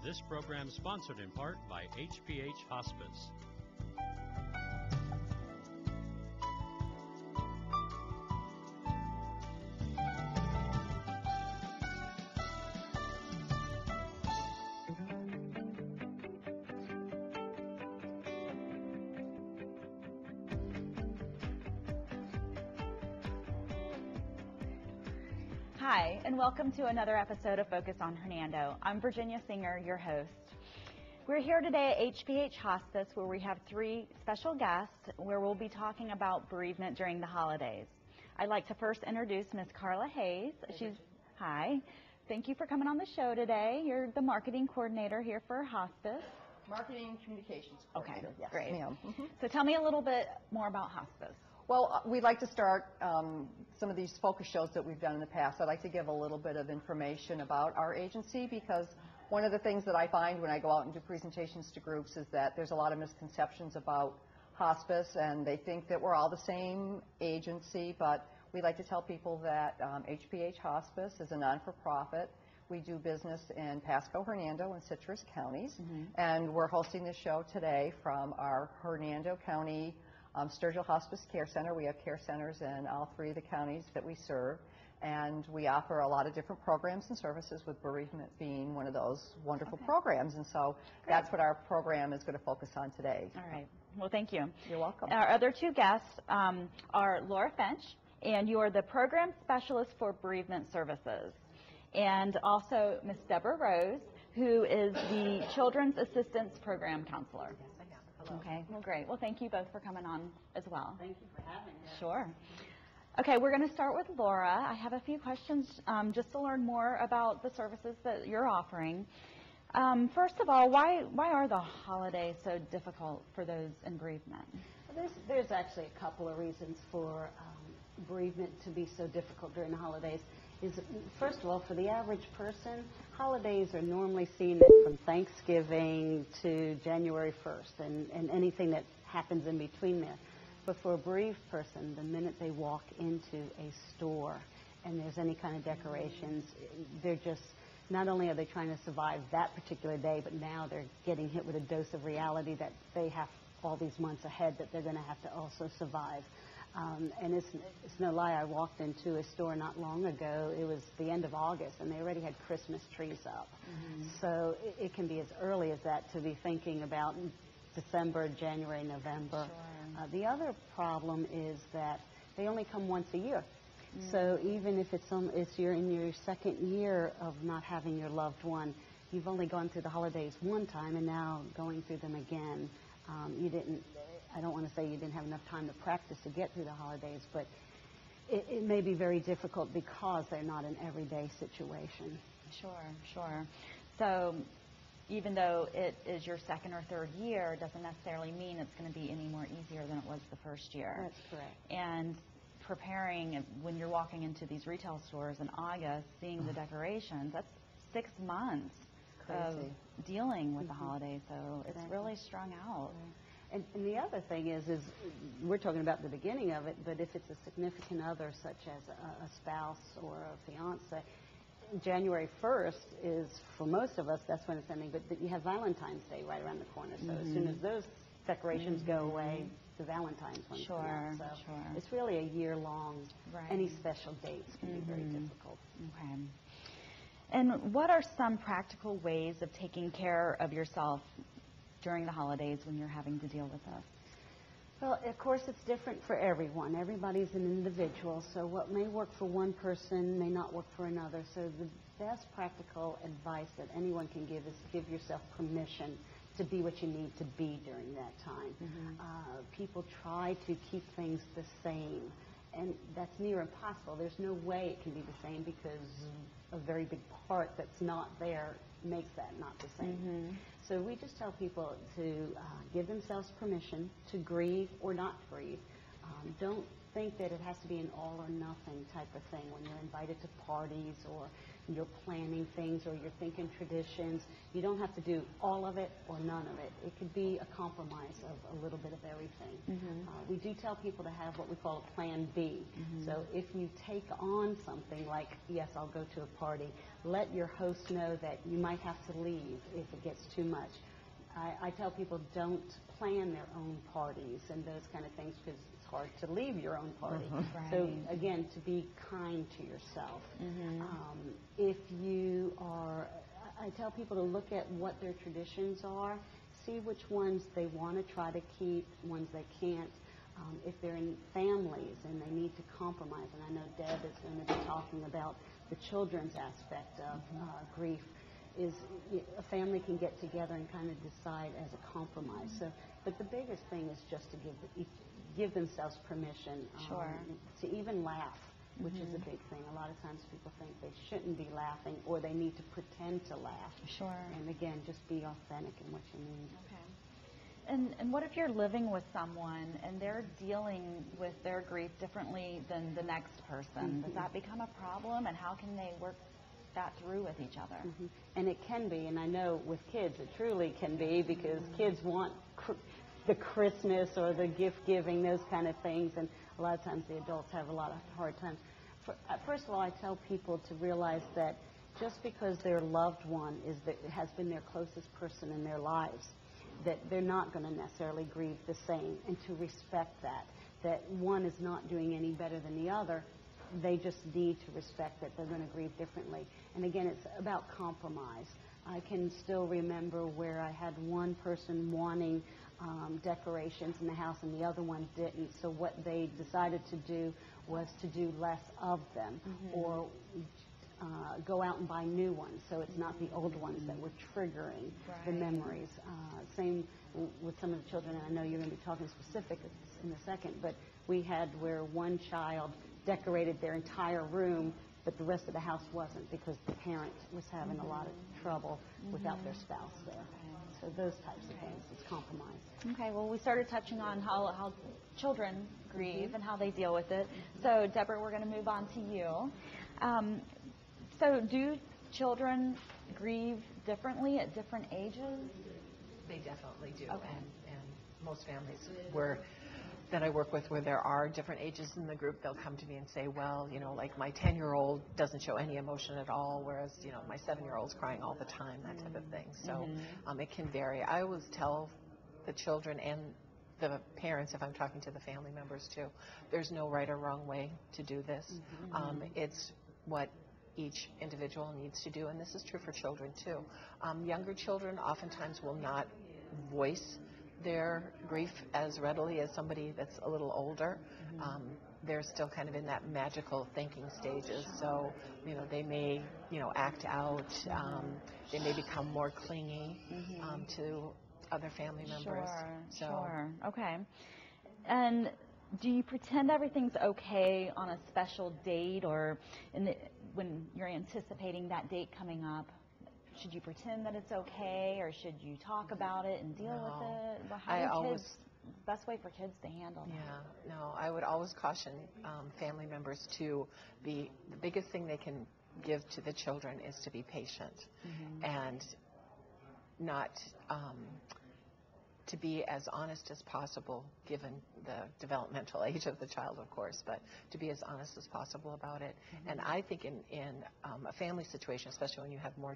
This program sponsored in part by HPH Hospice. Hi, and welcome to another episode of Focus on Hernando. I'm Virginia Singer, your host. We're here today at HPH Hospice, where we have three special guests, where we'll be talking about bereavement during the holidays. I'd like to first introduce Ms. Carla Hayes. Hi. Thank you for coming on the show today. You're the marketing coordinator here for Hospice. Marketing and communications coordinator. Okay, yes, great. Ma'am. So tell me a little bit more about Hospice. Well, we'd like to start some of these focus shows that we've done in the past. I'd like to give a little bit of information about our agency, because one of the things that I find when I go out and do presentations to groups is that there's a lot of misconceptions about hospice, and they think that we're all the same agency, but we like to tell people that HPH Hospice is a non-for-profit. We do business in Pasco, Hernando, and Citrus counties, and we're hosting this show today from our Hernando County Sturgill Hospice Care Center. We have care centers in all three of the counties that we serve, and we offer a lot of different programs and services, with bereavement being one of those wonderful programs. And so that's what our program is going to focus on today. All right. Well, thank you. You're welcome. Our other two guests are Laura Finch, and you are the program specialist for bereavement services, and also Ms. Debora Rose, who is the Children's Assistance Program Counselor. Okay, well, great. Well, thank you both for coming on as well. Thank you for having me. Sure. Okay, we're going to start with Laura. I have a few questions just to learn more about the services that you're offering. First of all, why are the holidays so difficult for those in bereavement? There's actually a couple of reasons for bereavement to be so difficult during the holidays. First of all, for the average person, holidays are normally seen from Thanksgiving to January 1st, and anything that happens in between there. But for a bereaved person, the minute they walk into a store and there's any kind of decorations, they're just, not only are they trying to survive that particular day, but now they're getting hit with a dose of reality that they have all these months ahead that they're going to have to also survive. And it's no lie, I walked into a store not long ago. It was the end of August, and they already had Christmas trees up. So it can be as early as that to be thinking about December, January, November. Sure. The other problem is that they only come once a year. So even if you're in your second year of not having your loved one, you've only gone through the holidays one time, and now going through them again. I don't want to say you didn't have enough time to practice to get through the holidays, but it may be very difficult because they're not an everyday situation. Sure. So even though it is your second or third year, it doesn't necessarily mean it's going to be any more easier than it was the first year. That's correct. And preparing, when you're walking into these retail stores in August, seeing the decorations, that's 6 months of dealing with the holidays, so it's really strung out. And the other thing is we're talking about the beginning of it, but if it's a significant other, such as a spouse or a fiance, January 1st is, for most of us, that's when it's ending, but you have Valentine's Day right around the corner, so as soon as those decorations go away, the Valentine's one comes out. So it's really a year-long, any special dates can be very difficult. Okay. And what are some practical ways of taking care of yourself during the holidays when you're having to deal with this? Well, of course, it's different for everyone. Everybody's an individual, so what may work for one person may not work for another. So the best practical advice that anyone can give is give yourself permission to be what you need to be during that time. People try to keep things the same, and that's near impossible. There's no way it can be the same, because a very big part that's not there makes that not the same. So we just tell people to give themselves permission to grieve or not grieve. Don't think that it has to be an all or nothing type of thing when you're invited to parties or you're planning things or you're thinking traditions. You don't have to do all of it or none of it. It could be a compromise of a little bit of everything. We do tell people to have what we call a plan B. So if you take on something like, yes, I'll go to a party, let your host know that you might have to leave if it gets too much. I tell people don't plan their own parties and those kind of things because it's hard to leave your own party. Right. So again, to be kind to yourself. If you are, I tell people to look at what their traditions are, see which ones they want to try to keep, ones they can't. If they're in families and they need to compromise, and I know Deb is going to be talking about the children's aspect of grief, is a family can get together and kind of decide as a compromise. So, but the biggest thing is just to give themselves permission to even laugh, which is a big thing. A lot of times people think they shouldn't be laughing or they need to pretend to laugh. And again, just be authentic in what you need. And what if you're living with someone and they're dealing with their grief differently than the next person? Does that become a problem, and how can they work that through with each other? And it can be, and I know with kids it truly can be, because kids want the Christmas or the gift giving, those kind of things, and a lot of times the adults have a lot of hard times. First of all, I tell people to realize that just because their loved one has been their closest person in their lives, that they're not going to necessarily grieve the same, and to respect that one is not doing any better than the other. They just need to respect that they're going to grieve differently. And again, it's about compromise. I can still remember where I had one person wanting decorations in the house and the other one didn't. So what they decided to do was to do less of them, or go out and buy new ones, so it's not the old ones that were triggering the memories. Same with some of the children, and I know you're going to be talking specific in a second, but we had where one child decorated their entire room, but the rest of the house wasn't, because the parent was having a lot of trouble without their spouse there. So those types of things, it's compromise. Okay, well, we started touching on how children grieve and how they deal with it. So, Deborah, we're going to move on to you. So do children grieve differently at different ages? They definitely do. Okay. And most families that I work with where there are different ages in the group, they'll come to me and say, well, like my 10-year-old doesn't show any emotion at all, whereas, my 7-year-old's crying all the time, that type of thing. So it can vary. I always tell the children and the parents, if I'm talking to the family members too, there's no right or wrong way to do this. It's what each individual needs to do, and this is true for children too. Younger children oftentimes will not voice their grief as readily as somebody that's a little older. They're still kind of in that magical thinking stages, so they may act out. They may become more clingy to other family members. Sure. Okay. And do you pretend everything's okay on a special date, or when you're anticipating that date coming up? Should you pretend that it's okay, or should you talk about it and deal with it? Well, best way for kids to handle that? Yeah, no, I would always caution family members to the biggest thing they can give to the children is to be patient and not to be as honest as possible, given the developmental age of the child, of course, but to be as honest as possible about it. And I think in a family situation, especially when you have more,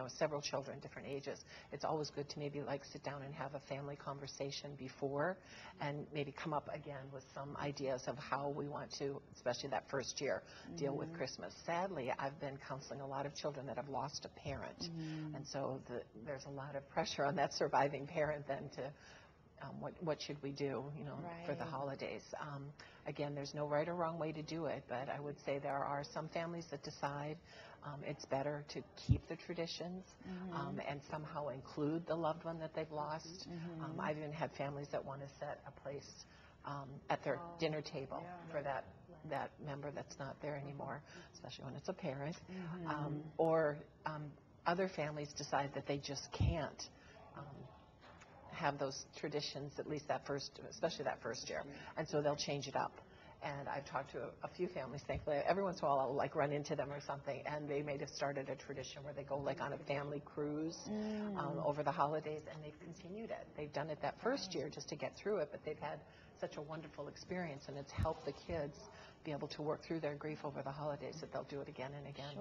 several children, different ages, it's always good to maybe sit down and have a family conversation before, and maybe come up again with some ideas of how we want to, especially that first year, deal with Christmas. Sadly, I've been counseling a lot of children that have lost a parent, and so there's a lot of pressure on that surviving parent then to what should we do, for the holidays. Again, there's no right or wrong way to do it, but I would say there are some families that decide it's better to keep the traditions and somehow include the loved one that they've lost. I've even had families that want to set a place at their dinner table for that member that's not there anymore, especially when it's a parent. Or other families decide that they just can't have those traditions, at least especially that first year, and so they'll change it up. And I've talked to a few families, thankfully. Every once in a while I'll like run into them or something, and they may have started a tradition where they go like on a family cruise over the holidays, and they've continued it. They've done it that first year just to get through it, but they've had such a wonderful experience, and it's helped the kids be able to work through their grief over the holidays that they'll do it again and again.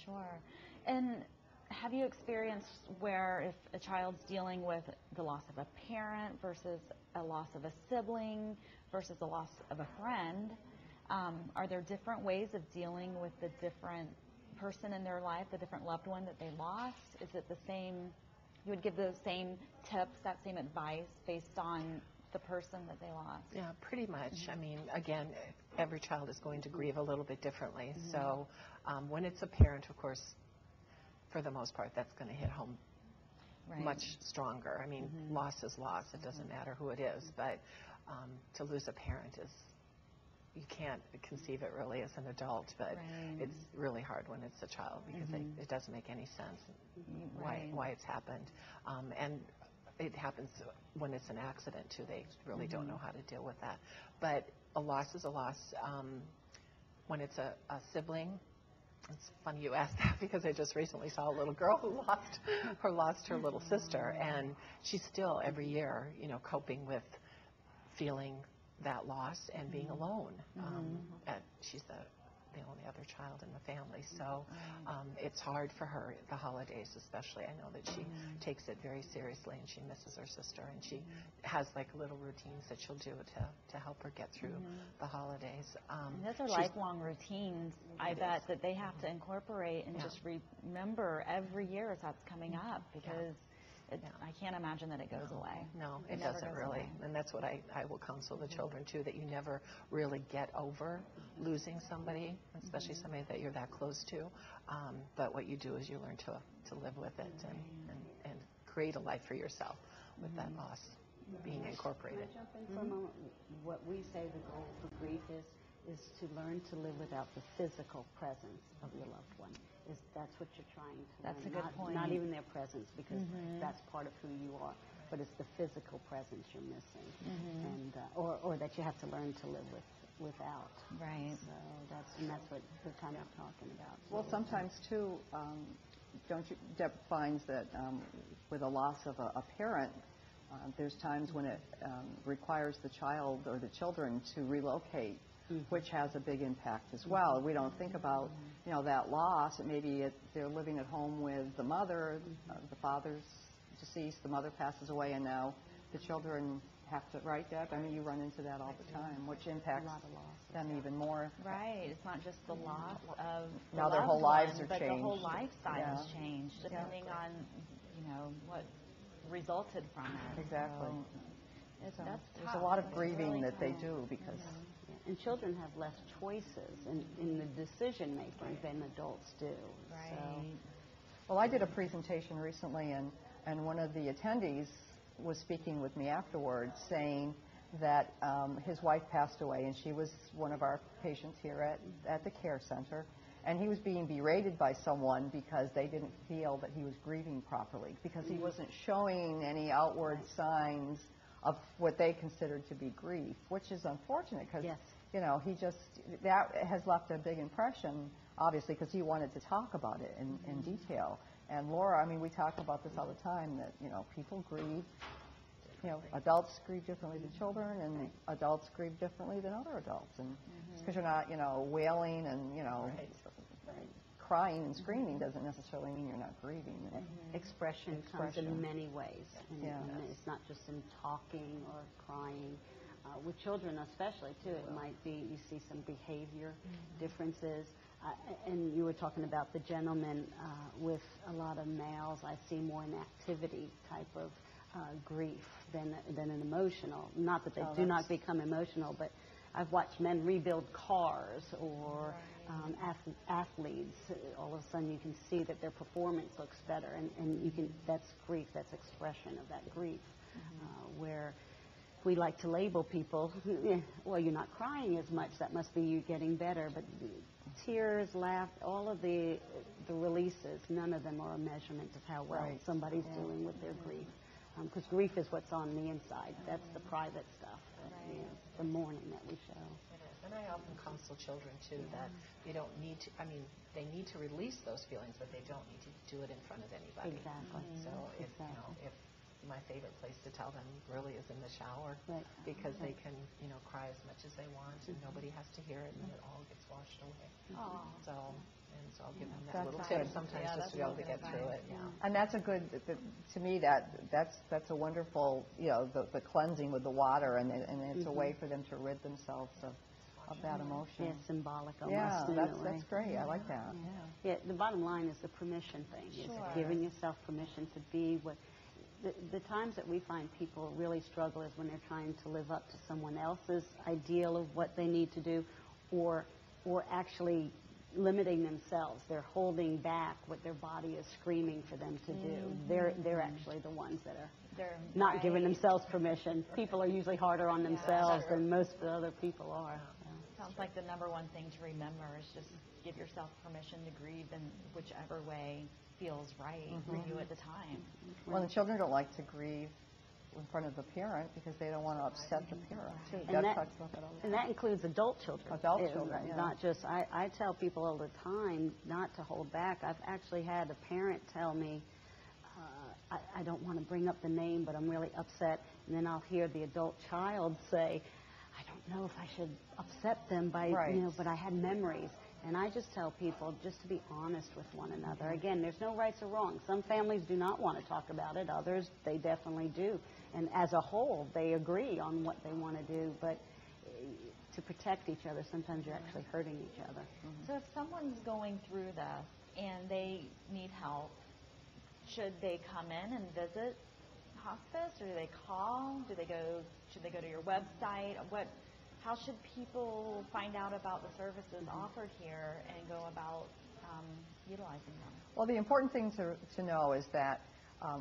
Sure. And have you experienced where if a child's dealing with the loss of a parent versus a loss of a sibling versus the loss of a friend, are there different ways of dealing with the different person in their life, the different loved one that they lost? Is it the same, you would give the same tips, that same advice based on the person that they lost? Yeah, pretty much. I mean, again, every child is going to grieve a little bit differently. So when it's a parent, of course, for the most part, that's going to hit home much stronger. I mean, loss is loss. It doesn't matter who it is. But to lose a parent is, you can't conceive it really as an adult, but it's really hard when it's a child because it doesn't make any sense why it's happened. And it happens when it's an accident, too. They really don't know how to deal with that. But a loss is a loss. When it's a sibling, it's funny you asked that because I just recently saw a little girl who lost her little sister, and she's still every year, coping with feeling that loss and being alone. And she's the only other child in the family, so it's hard for her at the holidays especially. I know that she takes it very seriously, and she misses her sister, and she has like little routines that she'll do to help her get through the holidays. And those are lifelong routines, I bet, that they have to incorporate and just remember every year as that's coming up, because I can't imagine that it goes away. No, it doesn't really. Away. And that's what I will counsel the children, too, that you never really get over losing somebody, especially somebody that you're that close to. But what you do is you learn to live with it and create a life for yourself with that loss being incorporated. Can I jump in for a moment? What we say the goal for grief is to learn to live without the physical presence of your loved one. That's what you're trying to learn. That's a good point. Not even their presence, because that's part of who you are, but it's the physical presence you're missing, and or that you have to learn to live without. Right. So that's what we're kind of talking about. Well, sometimes too, Deb finds that with a loss of a parent, there's times when it requires the child or the children to relocate, which has a big impact as well. We don't think about, that loss. Maybe they're living at home with the mother, the father's deceased, the mother passes away, and now the children have to, right, Deb? I mean, you run into that all the time, which impacts them even more. Right. It's not just the loss of the now their whole lives are but changed. The whole lifestyle has changed, depending on, what resulted from it. Exactly. So there's a lot of grieving really that they do because... And children have less choices in the decision making than adults do. Right. So. Well, I did a presentation recently, and one of the attendees was speaking with me afterwards, saying that his wife passed away, and she was one of our patients here at the care center, and he was being berated by someone because they didn't feel that he was grieving properly, because he wasn't showing any outward signs of what they considered to be grief, which is unfortunate because, that has left a big impression, obviously, because he wanted to talk about it in detail. And Laura, I mean, we talk about this all the time, that, people grieve, adults grieve differently than children, and adults grieve differently than other adults. And just because you're not, wailing and, crying and screaming doesn't necessarily mean you're not grieving. Expression comes in many ways. And it's not just in talking or crying. With children especially, too, it might be you see some behavior differences. And you were talking about the gentleman with a lot of males. I see more an activity type of grief than an emotional. Not that they do not become emotional, but I've watched men rebuild cars or athletes. All of a sudden you can see that their performance looks better, and that's grief, that's expression of that grief, where we like to label people, well, you're not crying as much, that must be you getting better, but tears, laugh, all of the releases, none of them are a measurement of how well somebody's doing with their grief. Because grief is what's on the inside. That's the private stuff, the mourning that we show. And I often counsel children, too, that you don't need to, I mean, they need to release those feelings, but they don't need to do it in front of anybody. Exactly. So if, you know, if my favorite place to tell them really is in the shower, because they can, you know, cry as much as they want, and nobody has to hear it, and it all gets washed away. So I'll give them that little tip sometimes just to be able to get through it. Yeah. And that's a good, to me, that's a wonderful, you know, the cleansing with the water, and it's a way for them to rid themselves of that emotion. Yeah, symbolic almost. Yeah, that's great. I like that. Yeah, the bottom line is the permission thing. Is giving yourself permission to be what. The times that we find people really struggle is when they're trying to live up to someone else's ideal of what they need to do, or actually limiting themselves. They're holding back what their body is screaming for them to do. They're actually the ones that are not giving themselves permission. People are usually harder on themselves than most of the other people are. Sounds like the number one thing to remember is just give yourself permission to grieve in whichever way feels right for you at the time. Well, the children don't like to grieve in front of the parent because they don't want to upset the parent, too. And Deb talks about that all the time. And that includes adult children. Adult children, yeah. Not just, I tell people all the time not to hold back. I've actually had a parent tell me, I don't want to bring up the name, but I'm really upset. And then I'll hear the adult child say, I don't know if I should upset them by, you know, but I had memories. And I just tell people just to be honest with one another. Again, there's no rights or wrongs. Some families do not want to talk about it. Others, they definitely do. And as a whole, they agree on what they want to do. But to protect each other, sometimes you're actually hurting each other. So if someone's going through this and they need help, should they come in and visit hospice, or do they call? Should they go to your website? How should people find out about the services offered here and go about utilizing them? Well, the important thing to know is that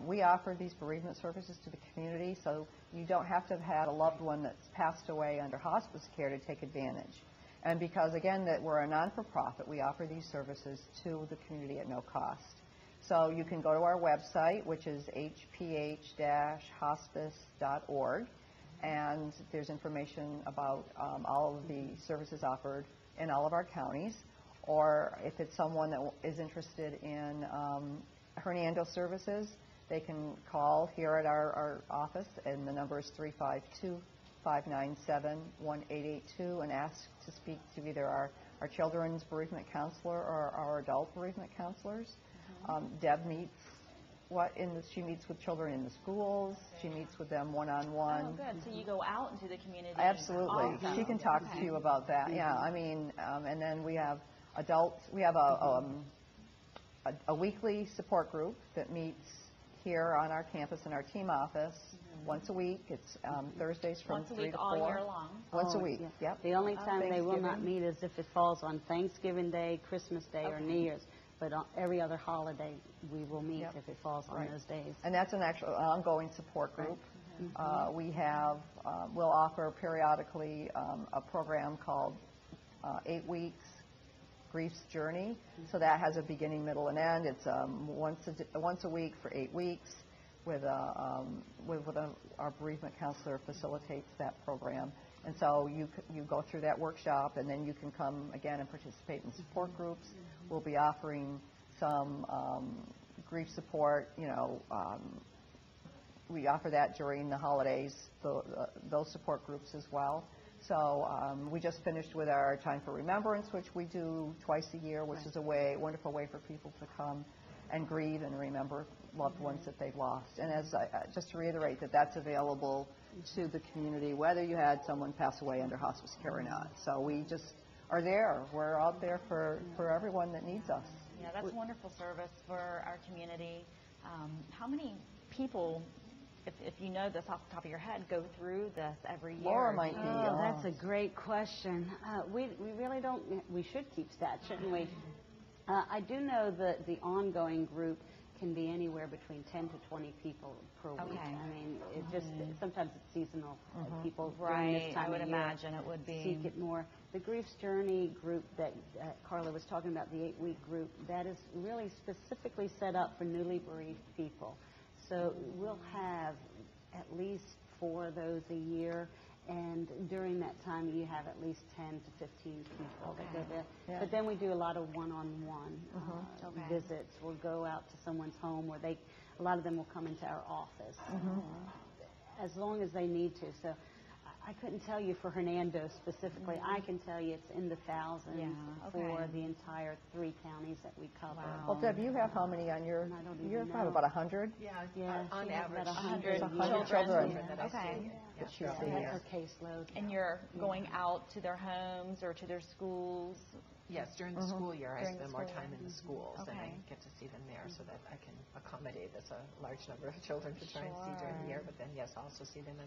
we offer these bereavement services to the community, so you don't have to have had a loved one that's passed away under hospice care to take advantage. And because, again, that we're a non-for-profit, we offer these services to the community at no cost. So you can go to our website, which is hph-hospice.org, and there's information about all of the services offered in all of our counties. Or if it's someone that is interested in Hernando services, they can call here at our office, and the number is 352-597-1882, and ask to speak to either our children's bereavement counselor or our adult bereavement counselors. Deb meets she meets with children in the schools. She meets with them one-on-one. Oh, good. So you go out into the community. Absolutely. Awesome. She can talk to you about that. Yeah, I mean, and then we have adults. We have a weekly support group that meets here on our campus in our team office once a week. It's Thursdays from 3 to 4. All year long. Once a week. Yep. The only time they will not meet is if it falls on Thanksgiving Day, Christmas Day, or New Year's. But on every other holiday, we will meet if it falls on those days. And that's an actual ongoing support group. We'll offer periodically a program called 8 Weeks Grief's Journey. So that has a beginning, middle, and end. It's once a week for 8 weeks with our bereavement counselor facilitates that program. And so you go through that workshop, and then you can come again and participate in support groups. We'll be offering some grief support. We offer that during the holidays, those support groups as well. So we just finished with our Time for Remembrance, which we do twice a year, which is a wonderful way for people to come and grieve and remember loved ones that they've lost. And just to reiterate that's available to the community, whether you had someone pass away under hospice care or not. So we just are there. We're out there for everyone that needs us. Yeah, that's a wonderful service for our community. How many people, if you know this off the top of your head, go through this every year? Laura might be. Oh, that's a great question. We really don't. We should keep stats, shouldn't we? I do know that the ongoing group can be anywhere between 10 to 20 people per week. I mean, it just sometimes it's seasonal. People during this time I would of year imagine it would be. Seek it more. The Grief's Journey group that Carla was talking about, the 8-week group, that is really specifically set up for newly bereaved people. So we'll have at least 4 of those a year, And during that time, you have at least 10 to 15 people that go there. Yeah. But then we do a lot of one-on-one visits. We'll go out to someone's home where a lot of them will come into our office as long as they need to. So I couldn't tell you for Hernando specifically. I can tell you it's in the thousands for the entire 3 counties that we cover. Wow. Well, Deb, you have how many on your? I don't even You have know. about 100. Yeah, on she has average, about 100 100 children. children. that I Okay. see. That you So see. that's our caseload. And you're going out to their homes or to their schools? Yes, during the school year, I During the spend more school time year. in the schools, and I Okay. get to see them there so that I can accommodate a large number of children to try and see during the year. But then, yes, I also see them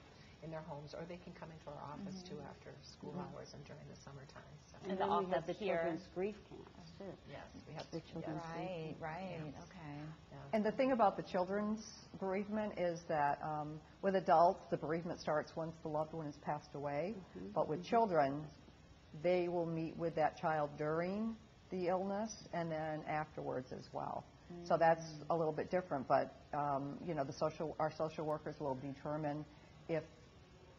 in their homes, or they can come into our office too after school hours and during the summertime. So. And In then the we have office the here. children's grief camps, too. Yes, we have The children's Right, right. Yes. Okay. And the thing about the children's bereavement is that with adults, the bereavement starts once the loved one has passed away. But with children, they will meet with that child during the illness and then afterwards as well. So that's a little bit different. But you know, our social workers will determine if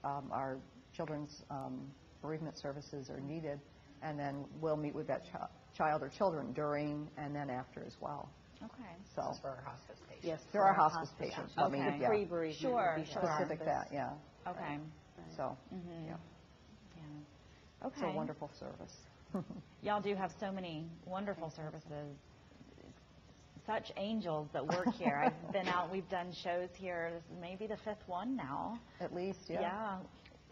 our children's bereavement services are needed, and then we'll meet with that child or children during and then after as well. Okay. So This is for our hospice patients. Yes, there are hospice patients. I mean, Okay. yeah, pre-bereavement Sure, would be sure. specific hospice. that, yeah. Okay. So Yeah. it's Okay. a wonderful service. Y'all do have so many wonderful services. Such angels that work here. I've been out, we've done shows here. This is maybe the 5th one now. At least, yeah.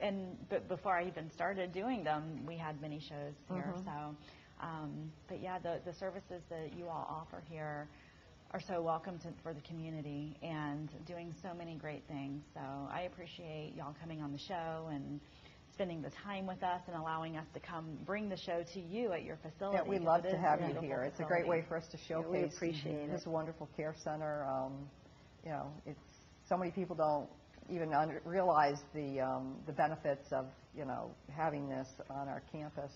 Yeah. But before I even started doing them, we had many shows here. So, but yeah, the services that you all offer here are so welcome for the community and doing so many great things. So I appreciate y'all coming on the show and spending the time with us and allowing us to come bring the show to you at your facility. Yeah, we 'cause love it to is have a you beautiful here. It's a great way facility. for us to we showcase appreciate this it. wonderful care center. You know, it's so many people don't even realize the benefits of, you know, having this on our campus.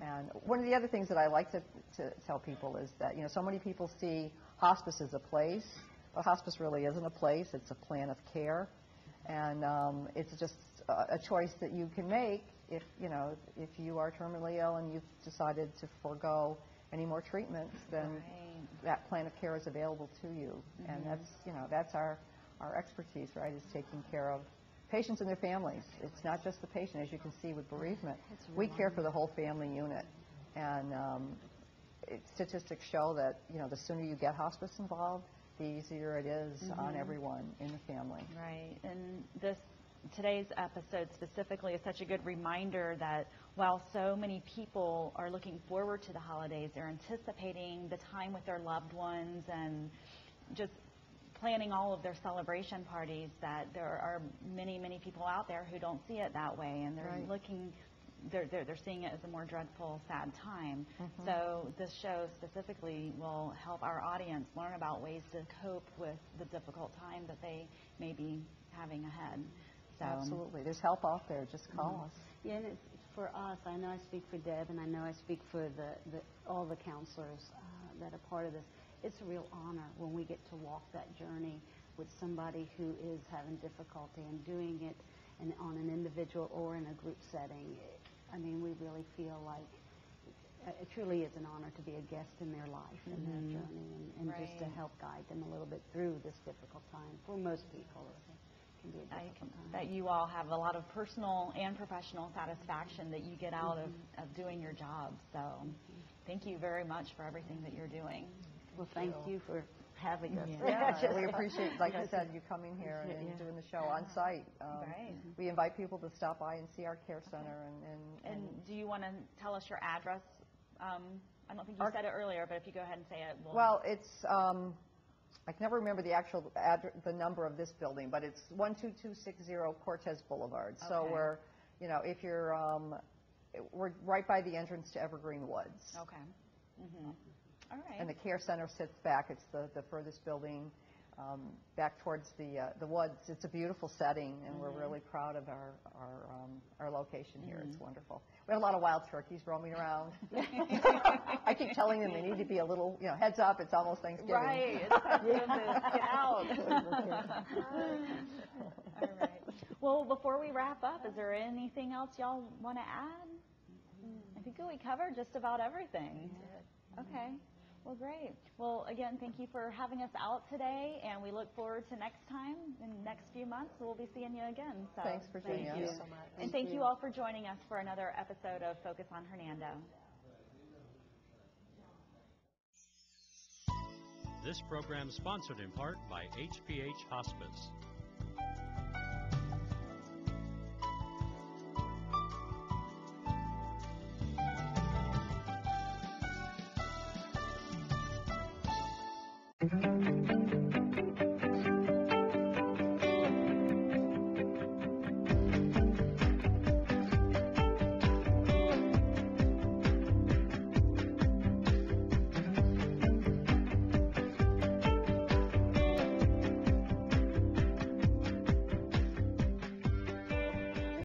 And one of the other things that I like to tell people is that, you know, so many people see hospice as a place, but hospice really isn't a place. It's a plan of care, and it's just a choice that you can make if, you know, if you are terminally ill and you've decided to forego any more treatments, then Right. that plan of care is available to you. And that's, you know, that's our expertise, right, is taking care of patients and their families. It's not just the patient, as you can see with bereavement. We care for the whole family unit. And statistics show that, you know, the sooner you get hospice involved, the easier it is on everyone in the family. Right. And today's episode specifically is such a good reminder that while so many people are looking forward to the holidays, they're anticipating the time with their loved ones and just planning all of their celebration parties, that there are many, many people out there who don't see it that way, and they're they're seeing it as a more dreadful, sad time. So this show specifically will help our audience learn about ways to cope with the difficult time that they may be having ahead. So, Absolutely. There's help out there. Just call us. Yeah, and it's for us, I know I speak for Deb, and I know I speak for all the counselors that are part of this. It's a real honor when we get to walk that journey with somebody who is having difficulty and doing it on an individual or in a group setting. I mean, we really feel like it truly is an honor to be a guest in their life and their journey, and just to help guide them a little bit through this difficult time. For most people, it can be a difficult time. that you all have a lot of personal and professional satisfaction that you get out of doing your job. So thank you very much for everything that you're doing. Well, thank you for having us. Yeah, we appreciate, like I said, you coming here and doing the show on site. Right. We invite people to stop by and see our care center. And do you want to tell us your address? I don't think you said it earlier, but if you go ahead and say it. Well, it's, I can never remember the actual the number of this building, but it's 12260 Cortez Boulevard. So Okay. we're, you know, if you're, we're right by the entrance to Evergreen Woods. Okay. All right. And the care center sits back. It's the furthest building back towards the woods. It's a beautiful setting, and we're really proud of our location here. It's wonderful. We have a lot of wild turkeys roaming around. I keep telling them they need to be a little, heads up, it's almost Thanksgiving. Right, it's time for them to get out. All right. Well, before we wrap up, is there anything else y'all want to add? I think we covered just about everything. Okay. Well, great. Well, again, thank you for having us out today, and we look forward to next time. In the next few months, we'll be seeing you again. So thanks, Virginia. Thank you so much. And thank you all for joining us for another episode of Focus on Hernando. This program is sponsored in part by HPH Hospice.